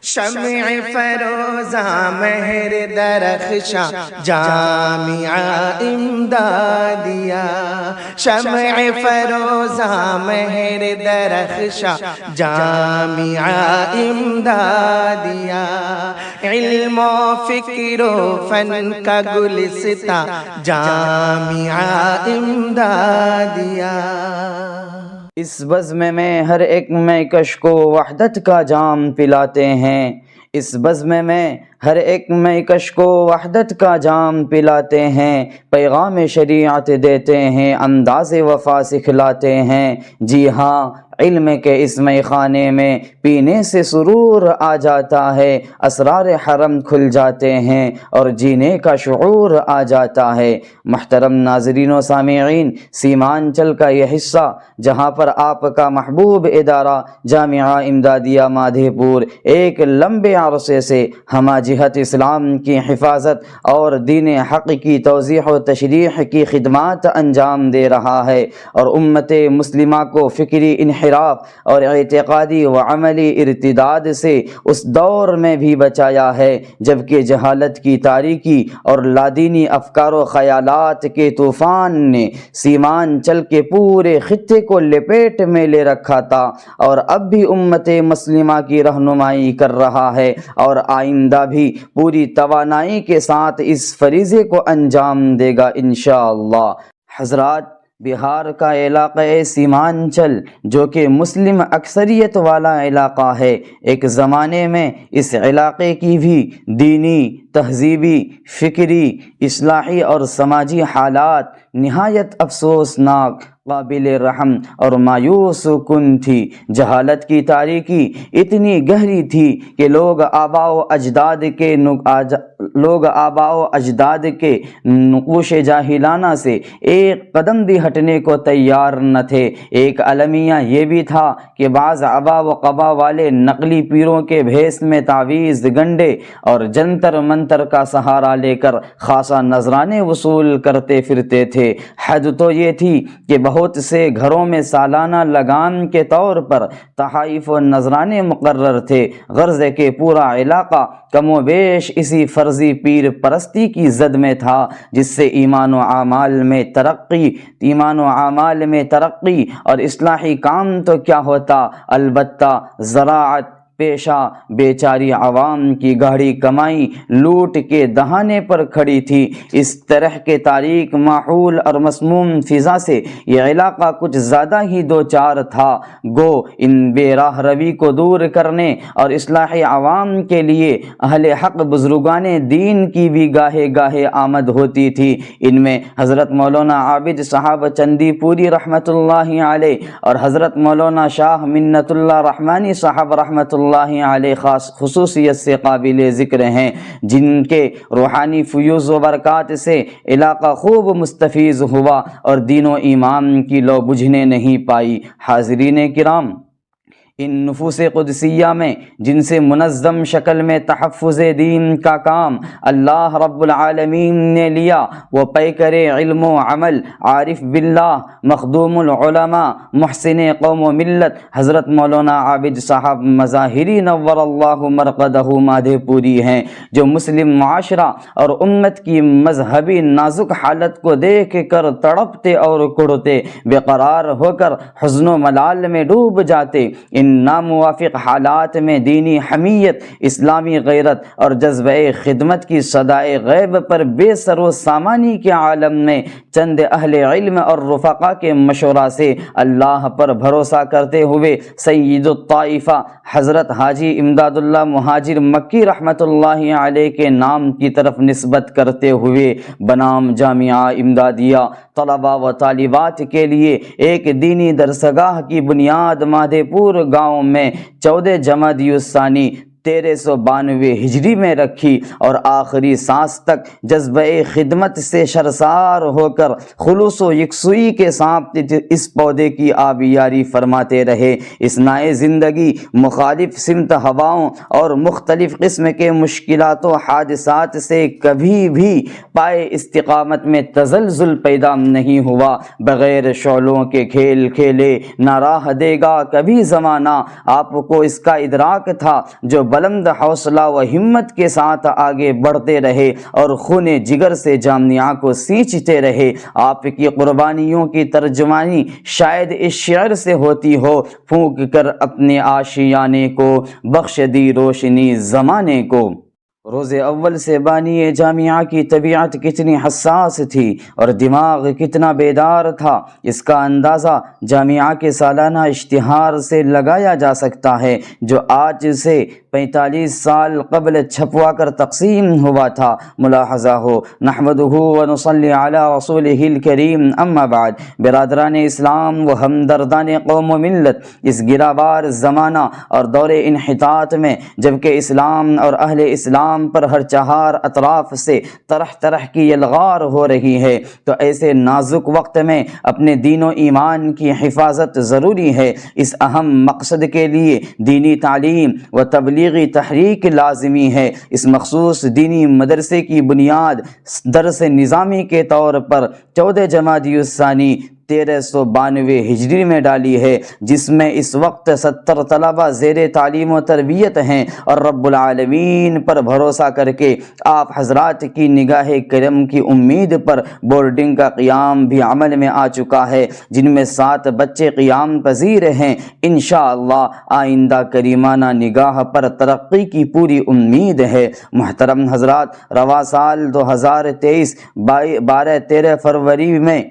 شمع فروزہ مہر درخشاں جامعہ امدادیہ، شمع فروزہ مہر درخشاں جامعہ امدادیہ، علم و فکر و فن کا گلستاں جامعہ امدادیہ۔ اس بزم میں ہر ایک میکش کو وحدت کا جام پلاتے ہیں، اس بزم میں ہر ایک میکش کو وحدت کا جام پلاتے ہیں، پیغام شریعت دیتے ہیں، انداز وفا سکھلاتے ہیں۔ جی ہاں، علم کے اس مے خانے میں پینے سے سرور آ جاتا ہے، اسرار حرم کھل جاتے ہیں اور جینے کا شعور آ جاتا ہے۔ محترم ناظرین و سامعین، سیمانچل کا یہ حصہ جہاں پر آپ کا محبوب ادارہ جامعہ امدادیہ مادھے پور ایک لمبے عرصے سے ہمہ جہت اسلام کی حفاظت اور دین حق کی توضیح و تشریح کی خدمات انجام دے رہا ہے، اور امت مسلمہ کو فکری انحراف اور اعتقادی و عملی ارتداد سے اس دور میں بھی بچایا ہے جبکہ جہالت کی تاریکی اور لادینی افکار و خیالات کے طوفان نے سیمانچل کے پورے خطے کو لپیٹ میں لے رکھا تھا، اور اب بھی امت مسلمہ کی رہنمائی کر رہا ہے اور آئندہ بھی پوری توانائی کے ساتھ اس فریضے کو انجام دے گا انشاءاللہ۔ حضرات، بہار کا علاقہ سیمانچل جو کہ مسلم اکثریت والا علاقہ ہے، ایک زمانے میں اس علاقے کی بھی دینی، تہذیبی، فکری، اصلاحی اور سماجی حالات نہایت افسوسناک، قابل رحم اور مایوس کن تھی۔ جہالت کی تاریکی اتنی گہری تھی کہ لوگ آباء و اجداد کے نقوش جاہلانہ سے ایک قدم بھی ہٹنے کو تیار نہ تھے۔ ایک المیہ یہ بھی تھا کہ بعض عبا و قبا والے نقلی پیروں کے بھیس میں تعویذ گنڈے اور جنتر منتر کا سہارا لے کر خاصا نذرانے وصول کرتے پھرتے تھے۔ حد تو یہ تھی کہ بہت سے گھروں میں سالانہ لگان کے طور پر تحائف و نذرانے مقرر تھے، غرض کہ پورا علاقہ کم و بیش اسی فرضی پیر پرستی کی زد میں تھا، جس سے ایمان و اعمال میں ترقی اور اصلاحی کام تو کیا ہوتا، البتہ زراعت پیشہ بیچاری عوام کی گاڑی کمائی لوٹ کے دہانے پر کھڑی تھی۔ اس طرح کے تاریک ماحول اور مسموم فضا سے یہ علاقہ کچھ زیادہ ہی دوچار تھا۔ گو ان بے راہ روی کو دور کرنے اور اصلاح عوام کے لیے اہل حق بزرگان دین کی بھی گاہے گاہے آمد ہوتی تھی۔ ان میں حضرت مولانا عابد صاحب چندی پوری رحمۃ اللہ علیہ اور حضرت مولانا شاہ منت اللہ رحمانی صاحب رحمۃ اللہ علیہ خاص خصوصیت سے قابل ذکر ہیں، جن کے روحانی فیوز و برکات سے علاقہ خوب مستفیض ہوا اور دین و ایمان کی لو بجھنے نہیں پائی۔ حاضرین کرام، ان نفوس قدسیہ میں جن سے منظم شکل میں تحفظ دین کا کام اللہ رب العالمین نے لیا، وہ پیکر علم و عمل، عارف باللہ، مخدوم العلماء، محسن قوم و ملت حضرت مولانا عابد صاحب مظاہری نور اللہ مرقدہ مادھے پوری ہیں، جو مسلم معاشرہ اور امت کی مذہبی نازک حالت کو دیکھ کر تڑپتے اور کڑتے، بے قرار ہو کر حزن و ملال میں ڈوب جاتے۔ ان ناموافق حالات میں دینی حمیت، اسلامی غیرت اور جذبہ خدمت کی صدائے غیب پر بے سر و سامانی کے عالم میں چند اہل علم اور رفقا کے مشورہ سے اللہ پر بھروسہ کرتے ہوئے سید الطائفہ حضرت حاجی امداد اللہ مہاجر مکی رحمۃ اللہ علیہ کے نام کی طرف نسبت کرتے ہوئے بنام جامعہ امدادیہ طلباء و طالبات کے لیے ایک دینی درسگاہ کی بنیاد مادھے پور گاؤں میں 14 جمادی الثانی 1392 ہجری میں رکھی، اور آخری سانس تک جذبہ خدمت سے شرسار ہو کر خلوص و یکسوئی کے ساتھ اس پودے کی آبیاری فرماتے رہے۔ اس نئے زندگی مخالف سمت ہواؤں اور مختلف قسم کے مشکلات و حادثات سے کبھی بھی پائے استقامت میں تزلزل پیدا نہیں ہوا۔ بغیر شعلوں کے کھیل کھیلے نہ راہ دے گا کبھی زمانہ، آپ کو اس کا ادراک تھا جو بلند حوصلہ و ہمت کے ساتھ آگے بڑھتے رہے اور خون جگر سے جامعہ کو سینچتے رہے۔ آپ کی قربانیوں کی ترجمانی شاید اس شعر سے ہوتی ہو: پھونک کر اپنے آشیانے کو، بخش دی روشنی زمانے کو۔ روز اول سے بانی جامعہ کی طبیعت کتنی حساس تھی اور دماغ کتنا بیدار تھا، اس کا اندازہ جامعہ کے سالانہ اشتہار سے لگایا جا سکتا ہے، جو آج سے 45 سال قبل چھپوا کر تقسیم ہوا تھا۔ ملاحظہ ہو: نحمدہ و نصلی علی رسولہ الکریم، اما بعد۔ برادران اسلام و ہمدردان قوم و ملت، اس گراوار زمانہ اور دور انحطاط میں جبکہ اسلام اور اہل اسلام پر ہر چہار اطراف سے طرح طرح کی یلغار ہو رہی ہے، تو ایسے نازک وقت میں اپنے دین و ایمان کی حفاظت ضروری ہے۔ اس اہم مقصد کے لیے دینی تعلیم و تبلیغی تحریک لازمی ہے۔ اس مخصوص دینی مدرسے کی بنیاد درس نظامی کے طور پر 14 جمادی الثانی 1392 ہجری میں ڈالی ہے، جس میں اس وقت 70 طلبہ زیر تعلیم و تربیت ہیں، اور رب العالمین پر بھروسہ کر کے آپ حضرات کی نگاہ کرم کی امید پر بورڈنگ کا قیام بھی عمل میں آ چکا ہے، جن میں 7 بچے قیام پذیر ہیں۔ انشاءاللہ آئندہ کریمانہ نگاہ پر ترقی کی پوری امید ہے۔ محترم حضرات، رواں سال 2023 12-13 فروری میں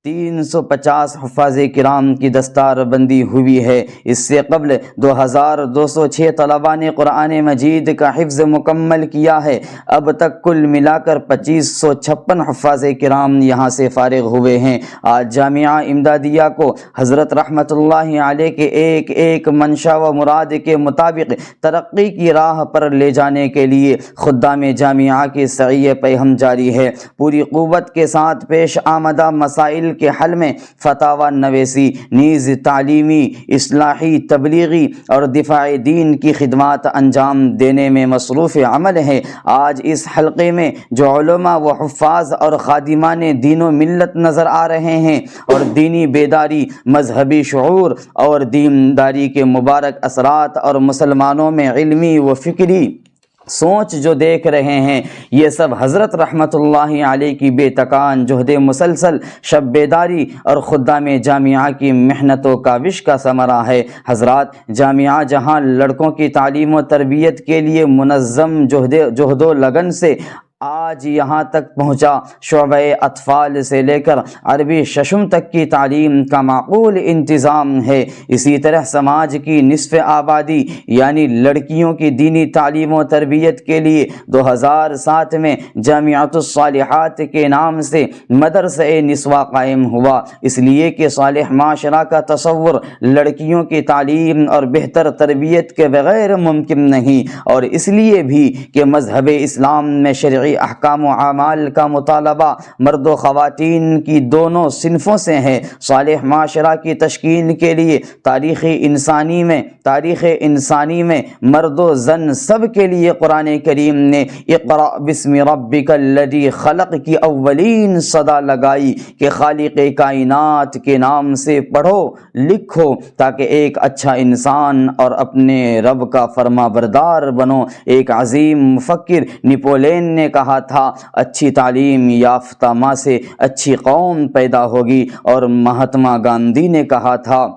350 حفاظ کرام کی دستار بندی ہوئی ہے۔ اس سے قبل 2206 طلباء نے قرآن مجید کا حفظ مکمل کیا ہے۔ اب تک کل ملا کر 2556 حفاظ کرام یہاں سے فارغ ہوئے ہیں۔ آج جامعہ امدادیہ کو حضرت رحمت اللہ علیہ کے ایک ایک منشا و مراد کے مطابق ترقی کی راہ پر لے جانے کے لیے خدام جامعہ کی سعی پیہم جاری ہے۔ پوری قوت کے ساتھ پیش آمدہ مسائل کے حل میں فتاوی نویسی، نیز تعلیمی، اصلاحی، تبلیغی اور دفاع دین کی خدمات انجام دینے میں مصروف عمل ہے۔ آج اس حلقے میں جو علماء و حفاظ اور خادمان دین و ملت نظر آ رہے ہیں، اور دینی بیداری، مذہبی شعور اور دینداری کے مبارک اثرات اور مسلمانوں میں علمی و فکری سوچ جو دیکھ رہے ہیں، یہ سب حضرت رحمت اللہ علیہ کی بے تکان جہد مسلسل، شب بیداری اور خدام جامعہ کی محنت و کاوش کا ثمرہ ہے۔ حضرات، جامعہ جہاں لڑکوں کی تعلیم و تربیت کے لیے منظم جہد و لگن سے آج یہاں تک پہنچا، شعبہ اطفال سے لے کر عربی ششم تک کی تعلیم کا معقول انتظام ہے، اسی طرح سماج کی نصف آبادی یعنی لڑکیوں کی دینی تعلیم و تربیت کے لیے 2007 میں جامعۃ الصالحات کے نام سے مدرسہ نسواں قائم ہوا، اس لیے کہ صالح معاشرہ کا تصور لڑکیوں کی تعلیم اور بہتر تربیت کے بغیر ممکن نہیں، اور اس لیے بھی کہ مذہب اسلام میں شرعی احکام و اعمال کا مطالبہ مرد و خواتین کی دونوں صنفوں سے ہے۔ صالح معاشرہ کی تشکیل کے لیے تاریخ انسانی میں مرد و زن سب کے لیے قرآن کریم نے اقرأ بسم ربک الذی خلق کی اولین صدا لگائی کہ خالق کائنات کے نام سے پڑھو لکھو تاکہ ایک اچھا انسان اور اپنے رب کا فرما بردار بنو۔ ایک عظیم مفکر نیپولین نے کہا تھا، اچھی تعلیم یافتہ ماں سے اچھی قوم پیدا ہوگی، اور مہاتما گاندھی نے کہا تھا،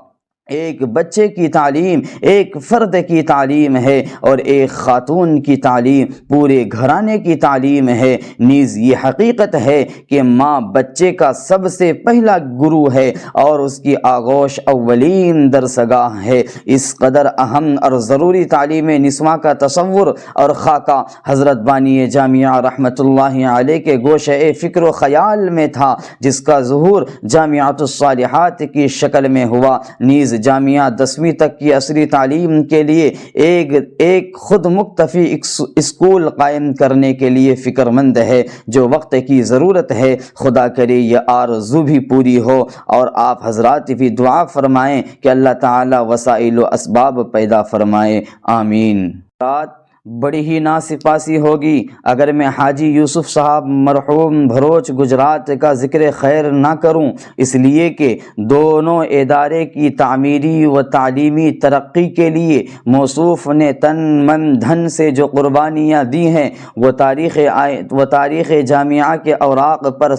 ایک بچے کی تعلیم ایک فرد کی تعلیم ہے، اور ایک خاتون کی تعلیم پورے گھرانے کی تعلیم ہے۔ نیز یہ حقیقت ہے کہ ماں بچے کا سب سے پہلا گرو ہے اور اس کی آغوش اولین درسگاہ ہے۔ اس قدر اہم اور ضروری تعلیم نسواں کا تصور اور خاکہ حضرت بانی جامعہ رحمت اللہ علیہ کے گوشہ فکر و خیال میں تھا، جس کا ظہور جامعۃ الصالحات کی شکل میں ہوا۔ نیز جامعہ 10ویں تک کی عصری تعلیم کے لیے ایک خود مکتفی اسکول قائم کرنے کے لیے فکر مند ہے، جو وقت کی ضرورت ہے۔ خدا کرے یہ آرزو بھی پوری ہو، اور آپ حضرات بھی دعا فرمائیں کہ اللہ تعالی وسائل و اسباب پیدا فرمائے، آمین۔ بڑی ہی ناسپاسی ہوگی اگر میں حاجی یوسف صاحب مرحوم بھروچ گجرات کا ذکر خیر نہ کروں، اس لیے کہ دونوں ادارے کی تعمیری و تعلیمی ترقی کے لیے موصوف نے تن من دھن سے جو قربانیاں دی ہیں وہ تاریخ جامعہ کے اوراق پر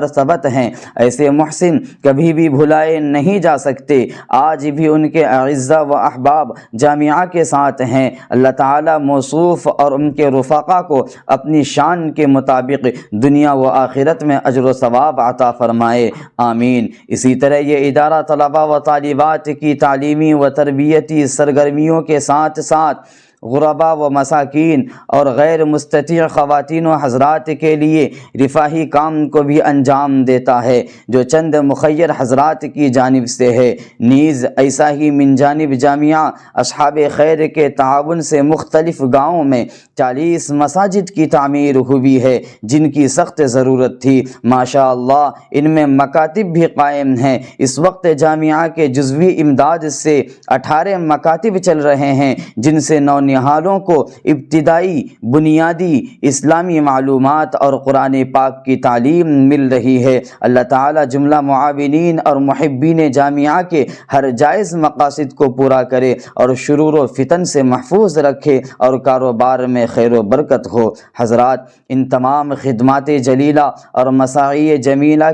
ثبت ہیں، ایسے محسن کبھی بھی بھلائے نہیں جا سکتے۔ آج بھی ان کے اعزاء و احباب جامعہ کے ساتھ ہیں۔ اللہ تعالیٰ موصوف اور ان کے رفقا کو اپنی شان کے مطابق دنیا و آخرت میں اجر و ثواب عطا فرمائے، آمین۔ اسی طرح یہ ادارہ طلباء و طالبات کی تعلیمی و تربیتی سرگرمیوں کے ساتھ ساتھ غرباء و مساکین اور غیر مستطیع خواتین و حضرات کے لیے رفاہی کام کو بھی انجام دیتا ہے جو چند مخیر حضرات کی جانب سے ہے۔ نیز ایسا ہی من جانب جامعہ اصحاب خیر کے تعاون سے مختلف گاؤں میں 40 مساجد کی تعمیر ہوئی ہے جن کی سخت ضرورت تھی۔ ماشاء اللہ ان میں مکاتب بھی قائم ہیں۔ اس وقت جامعہ کے جزوی امداد سے 18 مکاتب چل رہے ہیں جن سے نونہالوں کو ابتدائی بنیادی اسلامی معلومات اور قرآن پاک کی تعلیم مل رہی ہے۔ اللہ تعالی جملہ معاونین اور محبین جامعہ کے ہر جائز مقاصد کو پورا کرے اور شرور و فتن سے محفوظ رکھے اور کاروبار میں خیر و برکت ہو۔ حضرات، ان تمام خدمات جلیلہ اور مساعی جمیلہ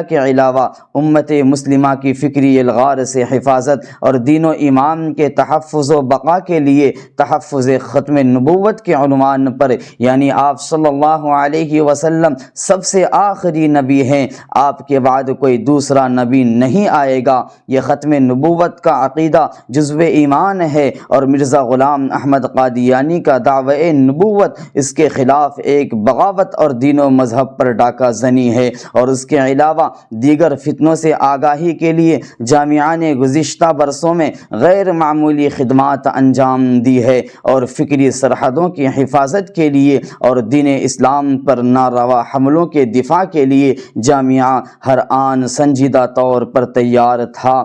کے علاوہ امت مسلمہ کی فکری الغار سے حفاظت اور دین و ایمان کے تحفظ و بقا کے لیے تحفظ ختم نبوت کے عنوان پر، یعنی آپ صلی اللہ علیہ وسلم سب سے آخری نبی ہیں، آپ کے بعد کوئی دوسرا نبی نہیں آئے گا، یہ ختم نبوت کا عقیدہ جزو ایمان ہے اور مرزا غلام احمد قادیانی کا دعوی نبوت اس کے خلاف ایک بغاوت اور دین و مذہب پر ڈاکہ زنی ہے۔ اور اس کے علاوہ دیگر فتنوں سے آگاہی کے لیے جامعہ نے گزشتہ برسوں میں غیر معمولی خدمات انجام دی ہے اور فکری سرحدوں کی حفاظت کے لیے اور دین اسلام پر ناروا حملوں کے دفاع کے لیے جامعہ ہر آن سنجیدہ طور پر تیار تھا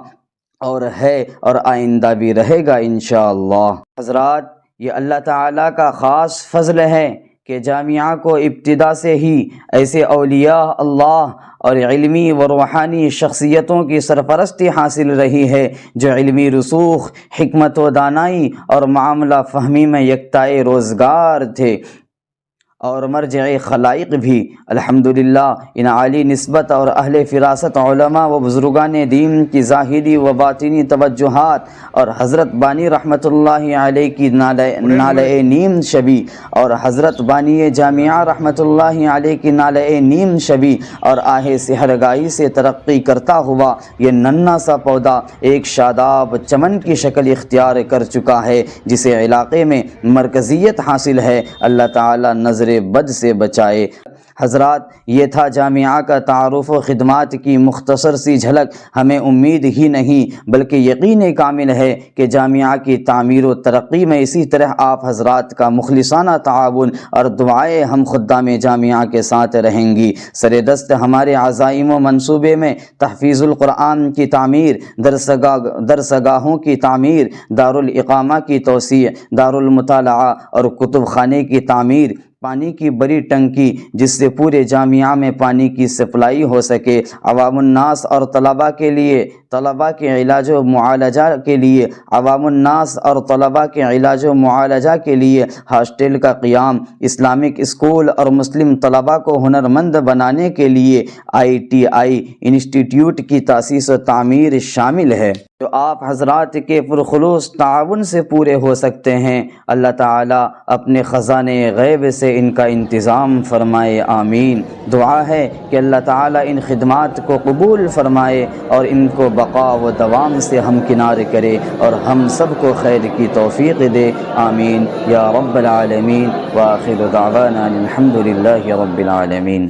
اور ہے اور آئندہ بھی رہے گا انشاءاللہ۔ حضرات، یہ اللہ تعالیٰ کا خاص فضل ہے کہ جامعہ کو ابتدا سے ہی ایسے اولیاء اللہ اور علمی و روحانی شخصیتوں کی سرپرستی حاصل رہی ہے جو علمی رسوخ، حکمت و دانائی اور معاملہ فہمی میں یکتائے روزگار تھے اور مرجع خلائق بھی۔ الحمدللہ ان عالی نسبت اور اہل فراست علماء و بزرگان دین کی ظاہری و باطنی توجہات اور حضرت بانی رحمۃ اللہ علیہ کی نالہ نیم شبی اور حضرت بانی جامعہ رحمۃ اللہ علیہ کی نالہ نیم شبی اور آہ سحرگائی سے ترقی کرتا ہوا یہ ننھا سا پودا ایک شاداب چمن کی شکل اختیار کر چکا ہے جسے علاقے میں مرکزیت حاصل ہے۔ اللہ تعالی نظر بد سے بچائے۔ حضرات، یہ تھا جامعہ کا تعارف و خدمات کی مختصر سی جھلک۔ ہمیں امید ہی نہیں بلکہ یقین کامل ہے کہ جامعہ کی تعمیر و ترقی میں اسی طرح آپ حضرات کا مخلصانہ تعاون اور دعائیں ہم خدام جامعہ کے ساتھ رہیں گی۔ سر دست ہمارے عزائم و منصوبے میں تحفیظ القرآن کی تعمیر، درسگاہوں کی تعمیر، دارالاقامہ کی توسیع، دارالمطالعہ اور کتب خانے کی تعمیر، پانی کی بڑی ٹنکی جس سے پورے جامعہ میں پانی کی سپلائی ہو سکے، عوام الناس اور طلباء کے علاج و معالجہ کے لیے ہاسٹل کا قیام، اسلامک اسکول اور مسلم طلباء کو ہنرمند بنانے کے لیے ITI انسٹیٹیوٹ کی تاسیس و تعمیر شامل ہے جو آپ حضرات کے پرخلوص تعاون سے پورے ہو سکتے ہیں۔ اللہ تعالیٰ اپنے خزانے غیب سے ان کا انتظام فرمائے، آمین۔ دعا ہے کہ اللہ تعالیٰ ان خدمات کو قبول فرمائے اور ان کو بقا و دوام سے ہمکنار کرے اور ہم سب کو خیر کی توفیق دے، آمین یا رب العالمین۔ وآخر دعوانا الحمد للہ رب العالمین۔